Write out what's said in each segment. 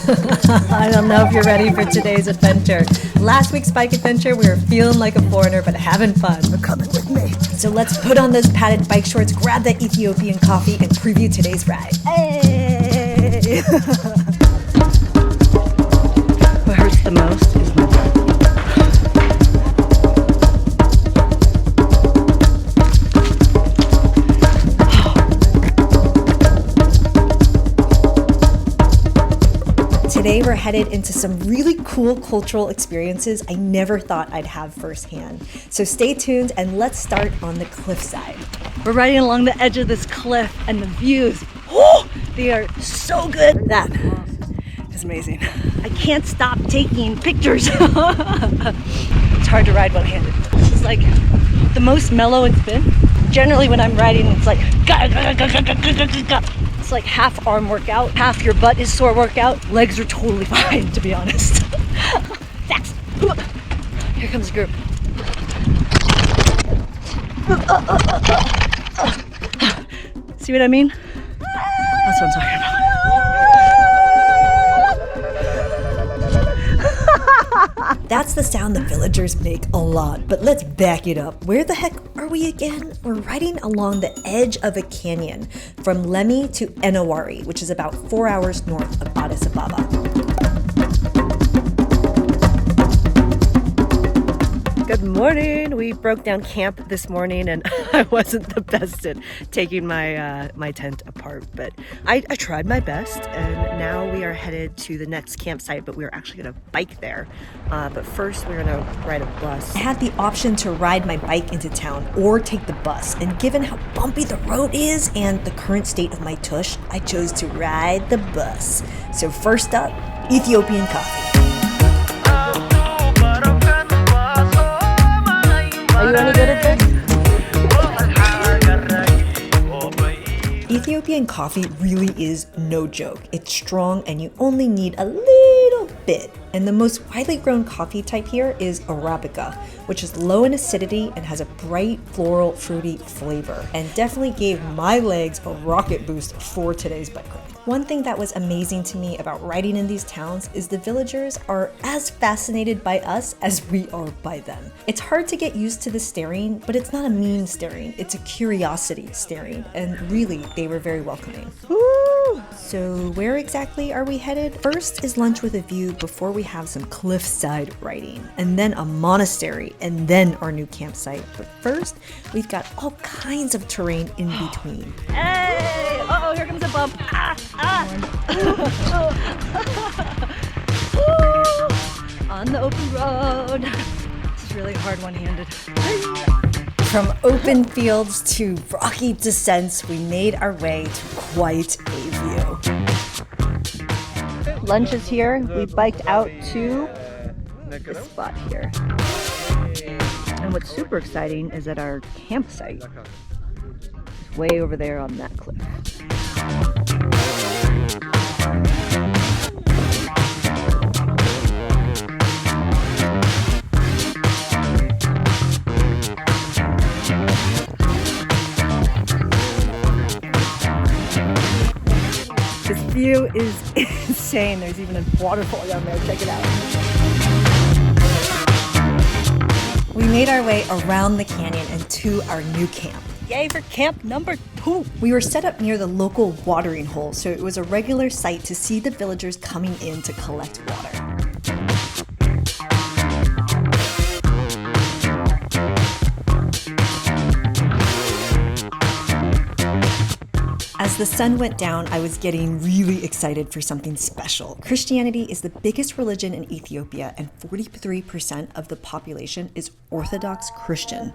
I don't know if you're ready for today's adventure. Last week's bike adventure, we were feeling like a foreigner, but having fun. We're coming with me. So let's put on those padded bike shorts, grab that Ethiopian coffee, and preview today's ride. Hey! What hurts the most is my butt. Today we're headed into some really cool cultural experiences I never thought I'd have firsthand. So stay tuned and let's start on the cliffside. We're riding along the edge of this cliff and the views, oh, they are so good. That is amazing. I can't stop taking pictures. It's hard to ride one-handed. This is like the most mellow it's been. Generally when I'm riding, it's like it's like half arm workout, half your butt is sore workout. Legs are totally fine, to be honest. Thanks. Here comes the group. See what I mean? That's what I'm talking about. That's the sound the villagers make a lot, but let's back it up. Where the heck are we again? We're riding along the edge of a canyon from Lemi to Itinerary, which is about 4 hours north of Addis Ababa. Good morning. We broke down camp this morning and I wasn't the best at taking my my tent apart, but I tried my best, and now we are headed to the next campsite, but we're actually going to bike there. But first we're going to ride a bus. I had the option to ride my bike into town or take the bus, and given how bumpy the road is and the current state of my tush, I chose to ride the bus. So first up, Ethiopian coffee. Are you any good at this? Ethiopian coffee really is no joke. It's strong and you only need a little bit. And the most widely grown coffee type here is Arabica, which is low in acidity and has a bright, floral, fruity flavor, and definitely gave my legs a rocket boost for today's bike ride. One thing that was amazing to me about riding in these towns is the villagers are as fascinated by us as we are by them. It's hard to get used to the staring, but it's not a mean staring, it's a curiosity staring, and really, they were very welcoming. Woo! So where exactly are we headed? First is lunch with a view before we have some cliffside riding, and then a monastery, and then our new campsite. But first, we've got all kinds of terrain in between. Hey! Uh-oh, here comes a bump. On the open road. This is really hard one-handed. From open fields to rocky descents, we made our way to quite a view. Lunch is here. We biked out to this spot here. And what's super exciting is that our campsite is way over there on that cliff. This view is insane. There's even a waterfall down there. Check it out. We made our way around the canyon and to our new camp. Yay for camp number 2. We were set up near the local watering hole, so it was a regular sight to see the villagers coming in to collect water. As the sun went down, I was getting really excited for something special. Christianity is the biggest religion in Ethiopia, and 43% of the population is Orthodox Christian.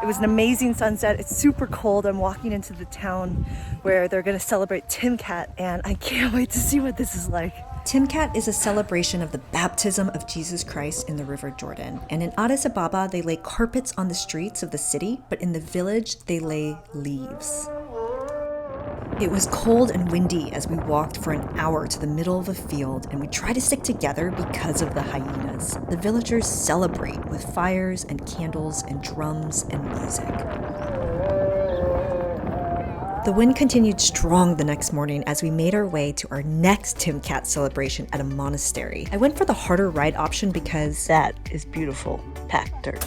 It was an amazing sunset. It's super cold. I'm walking into the town where they're going to celebrate Timkat, and I can't wait to see what this is like. Timkat is a celebration of the baptism of Jesus Christ in the River Jordan. And in Addis Ababa, they lay carpets on the streets of the city, but in the village, they lay leaves. It was cold and windy as we walked for an hour to the middle of a field, and we tried to stick together because of the hyenas. The villagers celebrate with fires and candles and drums and music. The wind continued strong the next morning as we made our way to our next Timkat celebration at a monastery. I went for the harder ride option because That is beautiful packed dirt.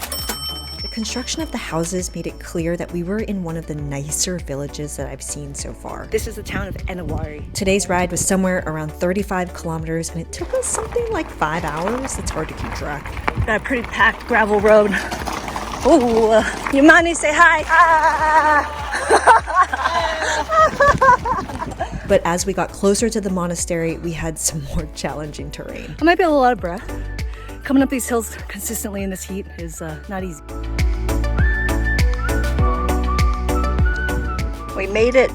the construction of the houses made it clear that we were in one of the nicer villages that I've seen so far. This is the town of Itinerary. Today's ride was somewhere around 35 kilometers and it took us something like 5 hours. It's hard to keep track. Got a pretty packed gravel road. Oh, Yamani, say hi. But as we got closer to the monastery, we had some more challenging terrain. I might be a little out of breath. Coming up these hills consistently in this heat is not easy. We made it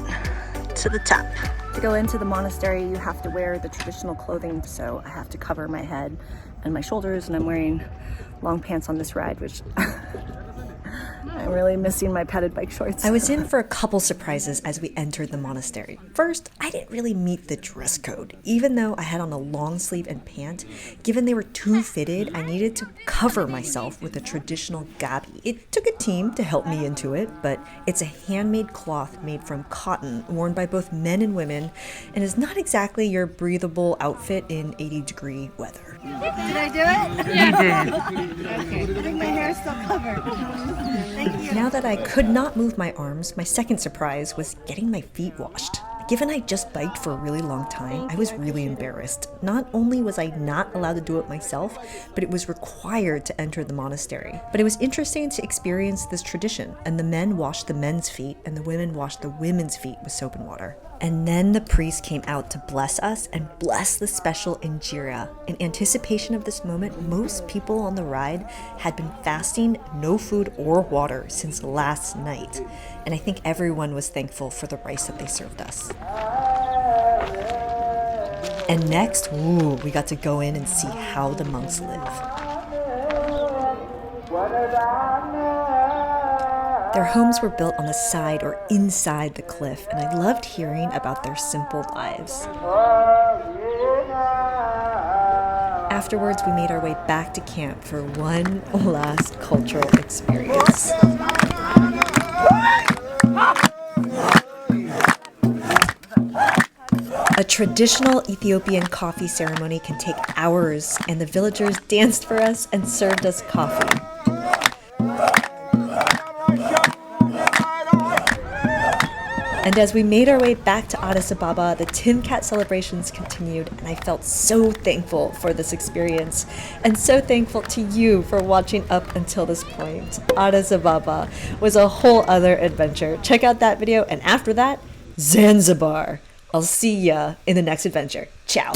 to the top. To go into the monastery, you have to wear the traditional clothing, so I have to cover my head and my shoulders, and I'm wearing long pants on this ride, which I'm really missing my padded bike shorts. I was in for a couple surprises as we entered the monastery. First, I didn't really meet the dress code. Even though I had on a long sleeve and pant, given they were too fitted, I needed to cover myself with a traditional gabi. It took a team to help me into it, but it's a handmade cloth made from cotton, worn by both men and women, and is not exactly your breathable outfit in 80-degree weather. Did I do it? Yeah. Okay. I think my hair is still covered. Thank you. Now that I could not move my arms, my second surprise was getting my feet washed. Given I just biked for a really long time, I was really embarrassed. Not only was I not allowed to do it myself, but it was required to enter the monastery. But it was interesting to experience this tradition, and the men washed the men's feet, and the women washed the women's feet with soap and water. And then the priest came out to bless us and bless the special injera. In anticipation of this moment, most people on the ride had been fasting no food or water since last night. And I think everyone was thankful for the rice that they served us. And next, we got to go in and see how the monks live. Their homes were built on the side or inside the cliff, and I loved hearing about their simple lives. Afterwards, we made our way back to camp for one last cultural experience. A traditional Ethiopian coffee ceremony can take hours, and the villagers danced for us and served us coffee. And as we made our way back to Addis Ababa, the Timkat celebrations continued, and I felt so thankful for this experience, and so thankful to you for watching up until this point. Addis Ababa was a whole other adventure. Check out that video, and after that, Zanzibar. I'll see ya in the next adventure. Ciao.